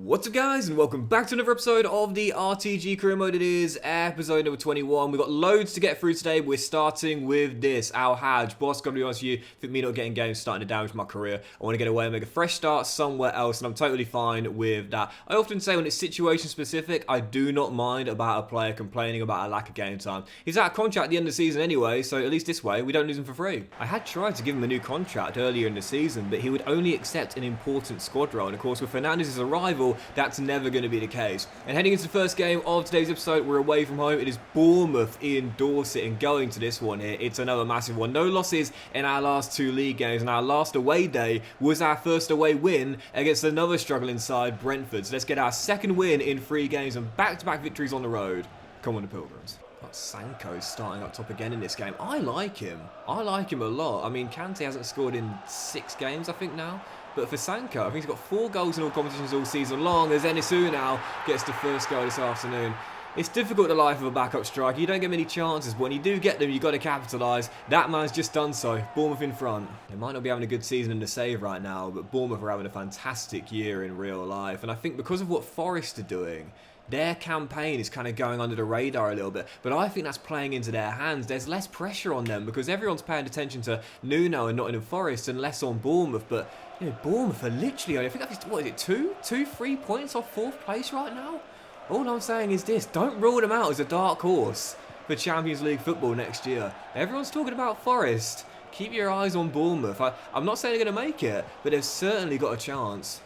What's up guys, and welcome back to another episode of the RTG career mode. It is episode number 21. We've got loads to get through today. We're starting with this, Al Hajj. Boss, gotta be honest with you, I think me not getting games starting to damage my career. I want to get away and make a fresh start somewhere else, and I'm totally fine with that. I often say when it's situation specific, I do not mind about a player complaining about a lack of game time. He's out of contract at the end of the season anyway, so at least this way, we don't lose him for free. I had tried to give him a new contract earlier in the season, but he would only accept an important squad role, and of course with Fernandez's arrival, that's never going to be the case. And heading into the first game of today's episode, we're away from home. It is Bournemouth in Dorset, and going to this one here, it's another massive one. No losses in our last two league games, and our last away day was our first away win against another struggling side, Brentford. So let's get our second win in 3 games and back-to-back victories on the road. Come on, the Pilgrims. Sanko starting up top again in this game. I like him. I like him a lot. I mean, Kante hasn't scored in 6 games, I think, now. But for Sanko, I think he's got 4 goals in all competitions all season long, as Enisu now gets the first goal this afternoon. It's difficult the life of a backup striker. You don't get many chances, but when you do get them, you've got to capitalise. That man's just done so. Bournemouth in front. They might not be having a good season in the save right now, but Bournemouth are having a fantastic year in real life. And I think because of what Forest are doing, their campaign is kind of going under the radar a little bit, but I think that's playing into their hands. There's less pressure on them because everyone's paying attention to Nuno and Nottingham Forest and less on Bournemouth. But you know, Bournemouth are literally, I think that's, what is it, 3 points off 4th place right now? All I'm saying is this: don't rule them out as a dark horse for Champions League football next year. Everyone's talking about Forest. Keep your eyes on Bournemouth. I'm not saying they're going to make it, but they've certainly got a chance.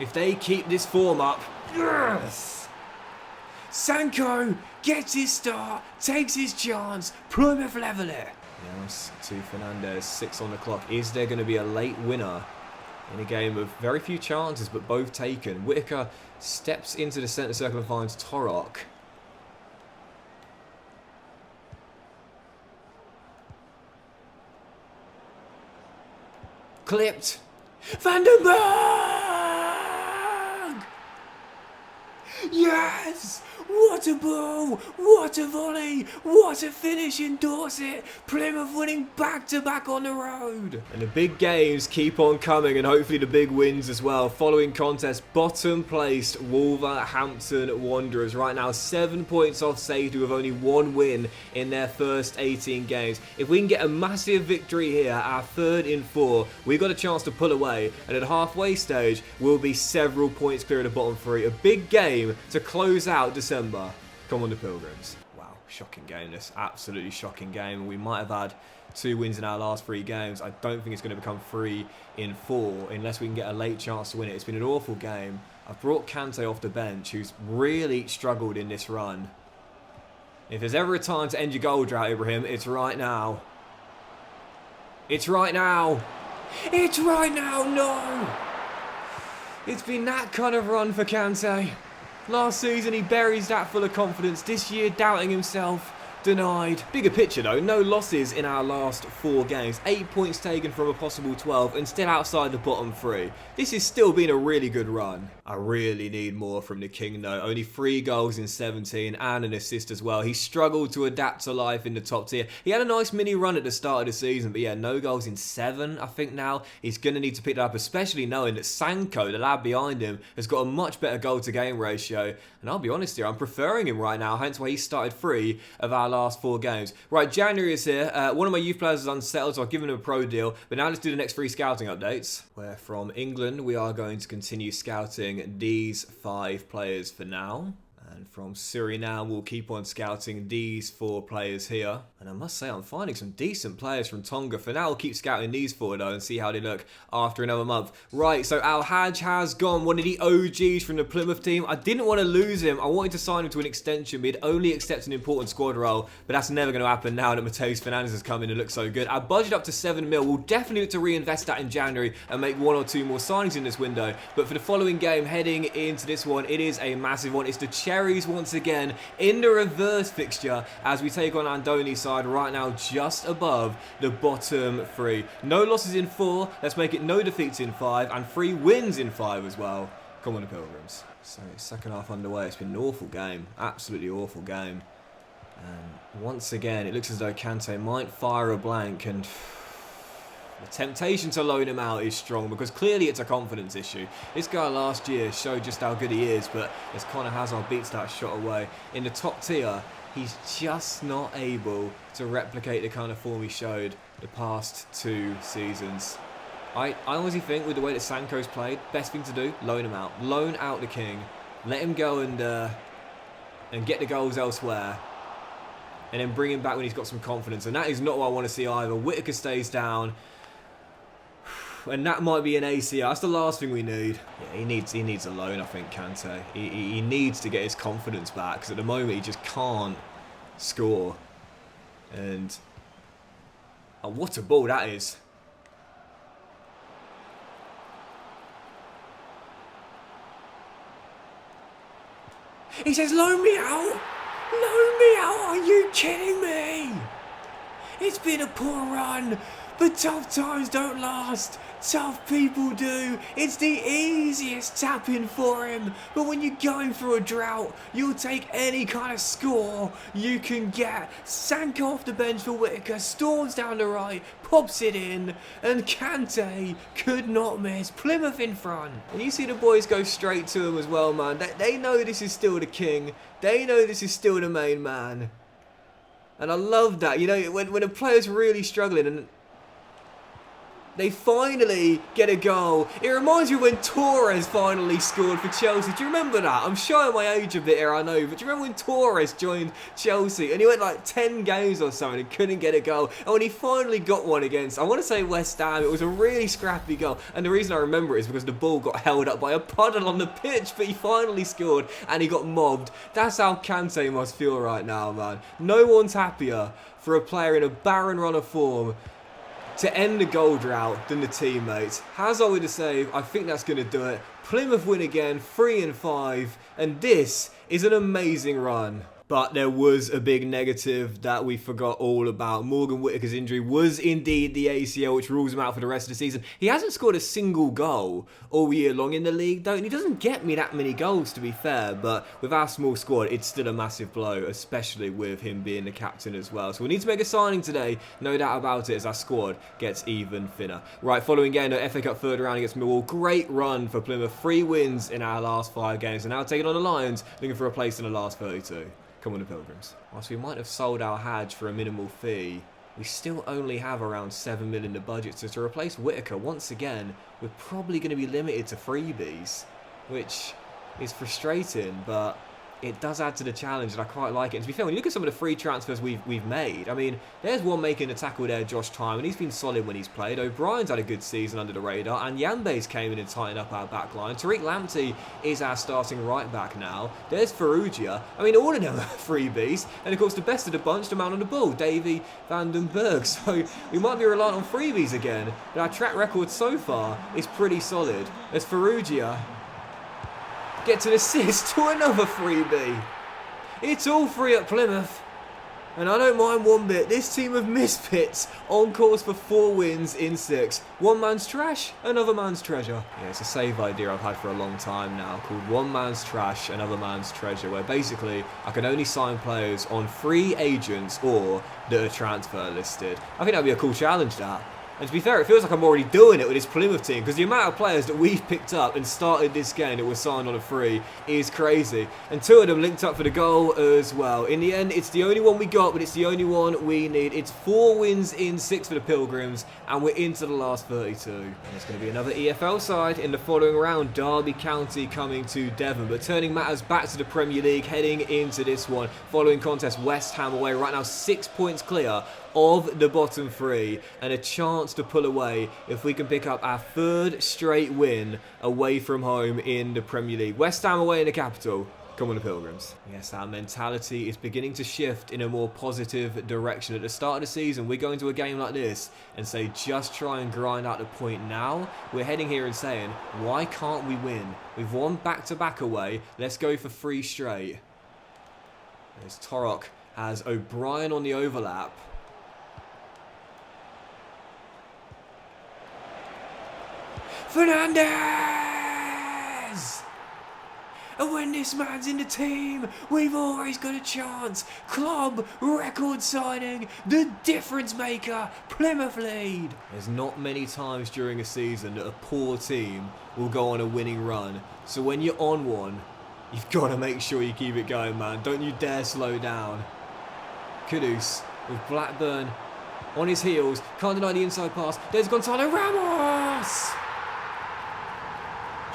If they keep this form up, yes! Sanko gets his start, takes his chance, Plymouth level it. Yes, to Fernandez, 6 on the clock. Is there going to be a late winner in a game of very few chances, but both taken? Whitaker steps into the centre circle and finds Torok. Clipped. Vandenberg! Yes! What a ball! What a volley! What a finish in Dorset! Plymouth winning back-to-back on the road! And the big games keep on coming, and hopefully the big wins as well. Following contest, bottom placed Wolverhampton Wanderers. Right now 7 points off safety with only 1 win in their first 18 games. If we can get a massive victory here, our 3rd in 4, we've got a chance to pull away. And at the halfway stage, we'll be several points clear of the bottom 3. A big game to close out December. Come on, the Pilgrims. Wow, shocking game this. Absolutely shocking game. We might have had 2 wins in our last 3 games. I don't think it's going to become 3 in 4 unless we can get a late chance to win it. It's been an awful game. I've brought Kante off the bench, who's really struggled in this run. If there's ever a time to end your goal drought, Ibrahim, it's right now. It's right now. It's right now. No. It's been that kind of run for Kante. Last season he buries that full of confidence. This year doubting himself. Denied. Bigger picture though, no losses in our last 4 games. 8 points taken from a possible 12 and still outside the bottom 3. This has still been a really good run. I really need more from the King though. Only 3 goals in 17 and an assist as well. He struggled to adapt to life in the top tier. He had a nice mini run at the start of the season, but yeah, no goals in 7 I think now. He's going to need to pick that up, especially knowing that Sanko, the lad behind him, has got a much better goal to game ratio. And I'll be honest here, I'm preferring him right now, hence why he started 3 of our last 4 games. Right, January is here. One of my youth players is unsettled, so I've given him a pro deal. But now let's do the next 3 scouting updates. Where from England, we are going to continue scouting these 5 players for now. And from Suriname, we'll keep on scouting these 4 players here. And I must say, I'm finding some decent players from Tonga. For now, we'll keep scouting these 4 though and see how they look after another month. Right, so Al Hajj has gone. One of the OGs from the Plymouth team. I didn't want to lose him. I wanted to sign him to an extension. We'd only accept an important squad role. But that's never going to happen now that Mateus Fernandes has come in and looks so good. Our budget up to 7 mil. We'll definitely look to reinvest that in January and make 1 or 2 more signings in this window. But for the following game, heading into this one, it is a massive one. It's the Cherries once again in the reverse fixture as we take on Andoni's side right now just above the bottom 3. No losses in 4. Let's make it no defeats in 5 and 3 wins in 5 as well. Come on, the Pilgrims. So second half underway. It's been an awful game. Absolutely awful game. And once again, it looks as though Kante might fire a blank and The temptation to loan him out is strong because clearly it's a confidence issue. This guy last year showed just how good he is, but as Conor Hazard beats that shot away, in the top tier, he's just not able to replicate the kind of form he showed the past 2 seasons. I honestly think with the way that Sanko's played, best thing to do, loan him out. Loan out the king. Let him go and get the goals elsewhere. And then bring him back when he's got some confidence. And that is not what I want to see either. Whittaker stays down. And that might be an ACL. That's the last thing we need. Yeah, he needs a loan, I think, Kante. He needs to get his confidence back. Because at the moment, he just can't score. And... oh, what a ball that is. He says, loan me out. Loan me out. Are you kidding me? It's been a poor run. But tough times don't last. Tough people do. It's the easiest tap-in for him. But when you're going through a drought, you'll take any kind of score you can get. Sanko off the bench for Whittaker, storms down the right, pops it in, and Kante could not miss. Plymouth in front. And you see the boys go straight to him as well, man. They know this is still the king. They know this is still the main man. And I love that. You know, when a player's really struggling and they finally get a goal. It reminds me when Torres finally scored for Chelsea. Do you remember that? I'm showing my age a bit here, I know. But do you remember when Torres joined Chelsea? And he went like 10 games or something and couldn't get a goal. And when he finally got one against, I want to say West Ham, it was a really scrappy goal. And the reason I remember it is because the ball got held up by a puddle on the pitch. But he finally scored and he got mobbed. That's how Kante must feel right now, man. No one's happier for a player in a barren run of form to end the goal drought than the teammates. Hazard with a save, I think that's going to do it. Plymouth win again, 3-5, and this is an amazing run. But there was a big negative that we forgot all about. Morgan Whittaker's injury was indeed the ACL, which rules him out for the rest of the season. He hasn't scored a single goal all year long in the league, though. And he doesn't get me that many goals, to be fair. But with our small squad, it's still a massive blow, especially with him being the captain as well. So we need to make a signing today, no doubt about it, as our squad gets even thinner. Right, following game, the FA Cup third round against Millwall. Great run for Plymouth. 3 wins in our last 5 games. And now taking on the Lions, looking for a place in the last 32. Come on, the Pilgrims. Whilst we might have sold our Hadj for a minimal fee, we still only have around 7 million in the budget. So to replace Whittaker, once again, we're probably going to be limited to freebies, which is frustrating, but it does add to the challenge, and I quite like it. And to be fair, when you look at some of the free transfers we've made, I mean, there's one making a tackle there, Josh Time, and he's been solid when he's played. O'Brien's had a good season under the radar, and Yambe's came in and tightened up our back line. Tariq Lamptey is our starting right back now. There's Farrugia. I mean, all of them are freebies. And of course, the best of the bunch, the man on the ball, Davy van den Berg. So we might be reliant on freebies again, but our track record so far is pretty solid. There's Farrugia. Gets an assist to another freebie. It's all free at Plymouth. And I don't mind one bit. This team of misfits on course for 4 wins in 6. One man's trash, another man's treasure. Yeah, it's a save idea I've had for a long time now called one man's trash, another man's treasure, where basically I can only sign players on free agents or that are transfer listed. I think that'd be a cool challenge, that. And to be fair, it feels like I'm already doing it with this Plymouth team, because the amount of players that we've picked up and started this game that were signed on a free is crazy. And 2 of them linked up for the goal as well. In the end, it's the only one we got, but it's the only one we need. It's 4 wins in 6 for the Pilgrims, and we're into the last 32. And it's going to be another EFL side in the following round. Derby County coming to Devon, but turning matters back to the Premier League, heading into this one. Following contest, West Ham away, right now 6 points clear of the bottom 3, and a chance to pull away if we can pick up our 3rd straight win away from home in the Premier League. West Ham away in the capital. Come on, the Pilgrims. Yes, our mentality is beginning to shift in a more positive direction. At the start of the season, we go into a game like this and say, just try and grind out the point now. We're heading here and saying, why can't we win? We've won back-to-back away. Let's go for 3 straight. There's Torok, has O'Brien on the overlap. Fernandez! And when this man's in the team, we've always got a chance. Club record signing, the difference maker, Plymouth lead. There's not many times during a season that a poor team will go on a winning run. So when you're on one, you've got to make sure you keep it going, man. Don't you dare slow down. Kudus with Blackburn on his heels. Can't deny the inside pass. There's Gonzalo Ramos.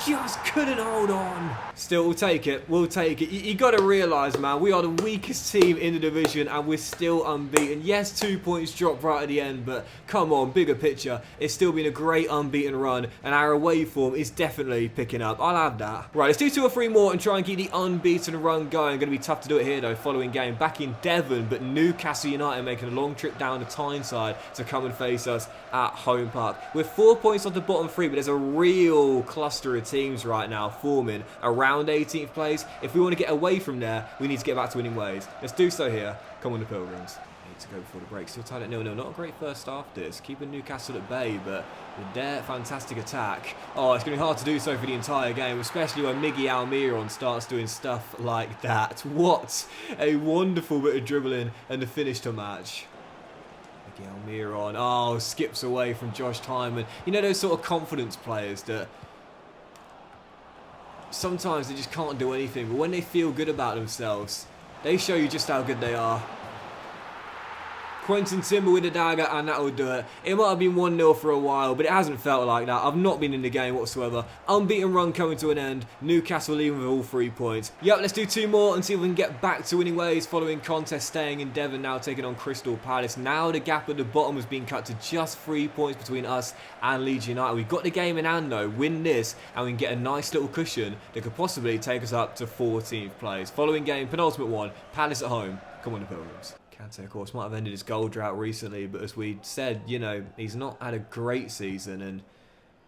Just couldn't hold on. Still, we'll take it. We'll take it. You got to realise, man, we are the weakest team in the division and we're still unbeaten. Yes, 2 points dropped right at the end, but come on, bigger picture. It's still been a great unbeaten run and our away form is definitely picking up. I'll have that. Right, let's do 2 or 3 more and try and keep the unbeaten run going. Going to be tough to do it here, though, following game back in Devon, but Newcastle United making a long trip down the Tyneside to come and face us at Home Park. We're 4 points off the bottom 3, but there's a real cluster of teams right now forming around 18th place. If we want to get away from there, we need to get back to winning ways. Let's do so here. Come on, the Pilgrims. Need to go before the break. Still tied at 0-0. Not a great first half this. Keeping Newcastle at bay, but with their fantastic attack, oh, it's going to be hard to do so for the entire game, especially when Miggy Almiron starts doing stuff like that. What a wonderful bit of dribbling and the finish to match. Miggy Almiron, oh, skips away from Josh Tyman. You know those sort of confidence players that sometimes they just can't do anything, but when they feel good about themselves, they show you just how good they are. Quentin Timber with a dagger, and that will do it. It might have been 1-0 for a while, but it hasn't felt like that. I've not been in the game whatsoever. Unbeaten run coming to an end. Newcastle leaving with all 3 points. Yep, let's do 2 more and see if we can get back to winning ways following contest staying in Devon, now taking on Crystal Palace. Now the gap at the bottom has been cut to just 3 points between us and Leeds United. We've got the game in hand though. Win this and we can get a nice little cushion that could possibly take us up to 14th place. Following game, penultimate one, Palace at home. Come on, the Pilgrims. Kante, of course, might have ended his goal drought recently, but as we said, you know, he's not had a great season. And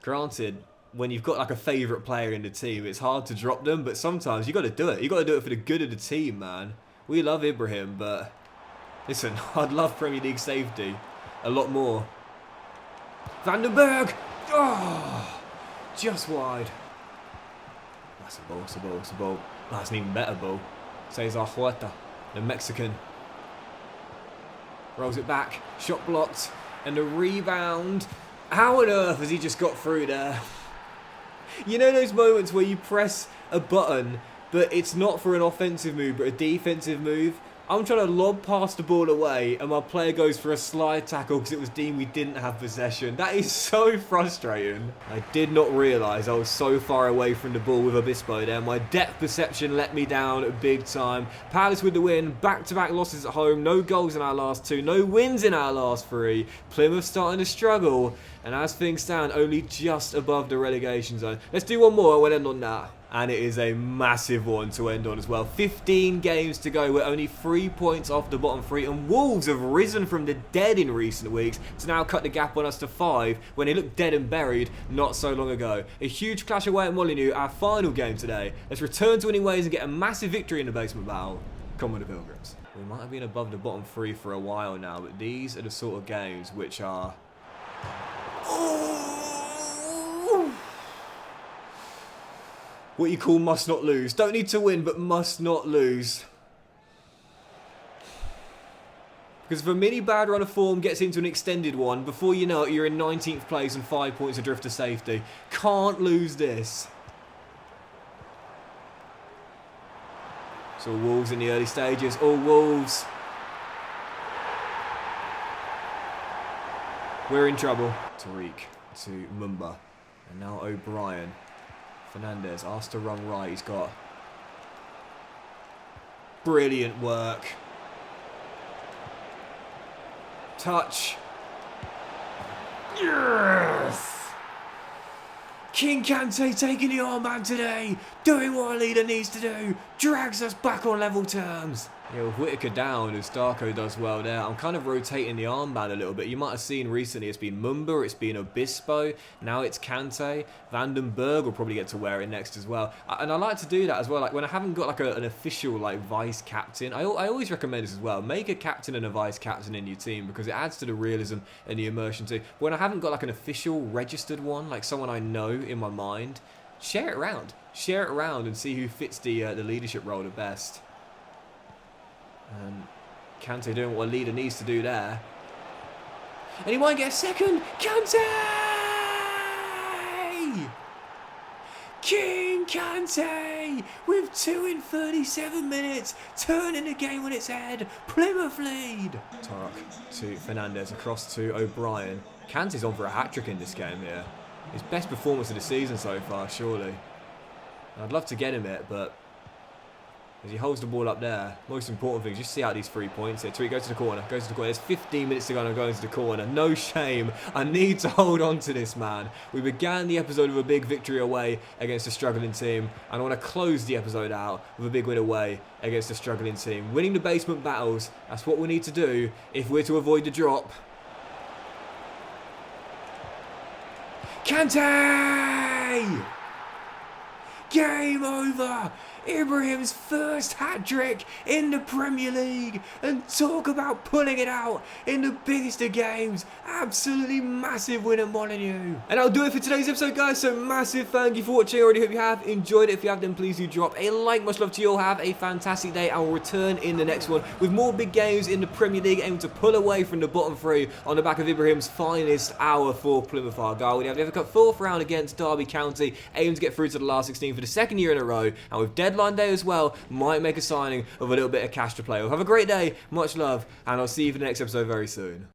granted, when you've got like a favourite player in the team, it's hard to drop them, but sometimes you got to do it. You got to do it for the good of the team, man. We love Ibrahim, but listen, I'd love Premier League safety a lot more. Van den Berg, oh, just wide. That's a ball, it's a ball, it's a ball. That's an even better ball. Cesar Huerta, the Mexican. Rolls it back, shot blocked, and a rebound. How on earth has he just got through there? You know those moments where you press a button, but it's not for an offensive move, but a defensive move? I'm trying to lob past the ball away, and my player goes for a slide tackle because it was deemed we didn't have possession. That is so frustrating. I did not realise I was so far away from the ball with Obispo there. My depth perception let me down big time. Palace with the win. Back-to-back losses at home. No goals in our last 2. No wins in our last 3. Plymouth starting to struggle. And as things stand, only just above the relegation zone. Let's do one more and we'll end on that. And it is a massive one to end on as well. 15 games to go. We're only 3 points off the bottom 3. And Wolves have risen from the dead in recent weeks to now cut the gap on us to 5 when they looked dead and buried not so long ago. A huge clash away at Molineux, our final game today. Let's return to winning ways and get a massive victory in the basement battle. Come on, the Pilgrims. We might have been above the bottom 3 for a while now, but these are the sort of games which are... what you call must not lose. Don't need to win, but must not lose. Because if a mini bad run of form gets into an extended one, before you know it, you're in 19th place and 5 points adrift to safety. Can't lose this. So Wolves in the early stages. All Wolves. We're in trouble. Tariq to Mumba. And now O'Brien. Fernandez asked to run right. He's got brilliant work. Touch. Yes! King Kante taking the armband today. Doing what a leader needs to do. Drags us back on level terms. Yeah, with Whittaker down, as Darko does well there, I'm kind of rotating the armband a little bit. You might have seen recently it's been Mumba, it's been Obispo, now it's Kante. Van den Berg will probably get to wear it next as well. And I like to do that as well, like when I haven't got like an official like vice captain, I always recommend this as well. Make a captain and a vice captain in your team because it adds to the realism and the immersion too. But when I haven't got like an official registered one, like someone I know in my mind, share it around. Share it around and see who fits the leadership role the best. Kante doing what a leader needs to do there. And he might get a second. Kante! King Kante with 2 in 37 minutes, turning the game on its head. Plymouth lead. Tark to Fernandez, across to O'Brien. Kante's on for a hat-trick in this game here. His best performance of the season so far, surely. I'd love to get him it, but as he holds the ball up there, most important thing is just see out these 3 points here. Tariq goes to the corner, There's 15 minutes to go and I'm going to the corner. No shame. I need to hold on to this, man. We began the episode with a big victory away against a struggling team, and I want to close the episode out with a big win away against a struggling team. Winning the basement battles, that's what we need to do if we're to avoid the drop. Kante! Game over! Ibrahim's first hat-trick in the Premier League, and talk about pulling it out in the biggest of games. Absolutely massive win at Molineux. And that'll do it for today's episode, guys. So massive thank you for watching. I already hope you have enjoyed it. If you have, then please do drop a like. Much love to you all. Have a fantastic day. I will return in the next one with more big games in the Premier League, aiming to pull away from the bottom 3 on the back of Ibrahim's finest hour for Plymouth Argyle. We have the FA Cup 4th round against Derby County, aiming to get through to the last 16 for the 2nd year in a row, and with deadline day as well, might make a signing of a little bit of cash to play with. Have a great day, much love, and I'll see you for the next episode very soon.